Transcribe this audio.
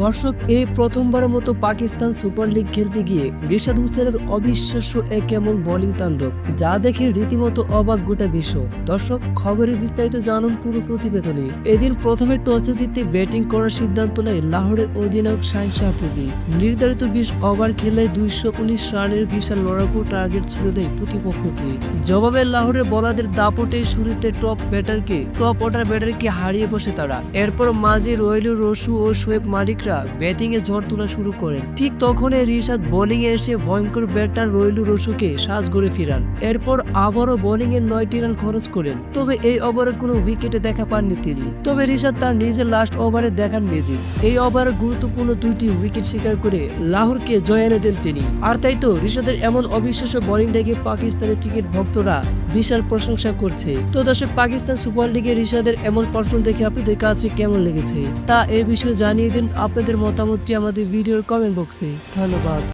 দর্শক, এই প্রথমবারের মতো পাকিস্তান সুপার লিগ খেলতে গিয়ে রিশাদ হোসেনের অবিশ্বাস্য এক এমন বোলিং তাণ্ডব যা দেখে রীতিমতো অবাক গোটা বিশ্ব। দর্শক, খবরের বিস্তারিত জানুন পুরো প্রতিবেদনে। এদিন প্রথমে টসে জিতে ব্যাটিং করার সিদ্ধান্ত নেয় লাহোরের অধিনায়ক শাহিন শাহ আফ্রিদি। নির্ধারিত 20 ওভার খেলে 219 রানের বিশাল লড়াকু টার্গেট ছুড়ে দেয় প্রতিপক্ষকে। জবাবে লাহোরের বোলারদের দাপটে শুরুতে টপ অর্ডার ব্যাটারকে হারিয়ে বসে তারা। এরপর মাঝে রয়েলু রসু ও শোয়েব মালিকরা ব্যাটিং এ ঝড় তোলা শুরু করেন। ঠিক তখনই রিশাদ বোলিং এ এসে ভয়ঙ্কর ব্যাটার রয়েলু রসুকে সাজঘরে ফিরান। এরপর আবারও বোলিং এর 9টি রান খরচ করেন, তবে এই ওভারে কোনো উইকেটে দেখা পাননি তিনি। তবে রিশাদ তার নিজের লাস্ট ওভারে দেখান ম্যাজিক। এই ওভারে গুরুত্বপূর্ণ 2টি উইকেট শিকার করে লাহোরকে জয় এনে দেন তিনি। আর তাই তো রিশাদের এমন অবিশ্বাস্য বোলিং দেখে পাকিস্তানের ক্রিকেট ভক্তরা বিশাল প্রশংসা করছে। তো দর্শক, পাকিস্তান সুপার লিগে রিশাদের এমন পারফরম্যান্স দেখে আপনাদের কাছে কেমন লেগেছে তা এই বিষয়ে জানিয়ে দিন আপনাদের মতামতটি আমাদের ভিডিওর কমেন্ট বক্সে। ধন্যবাদ।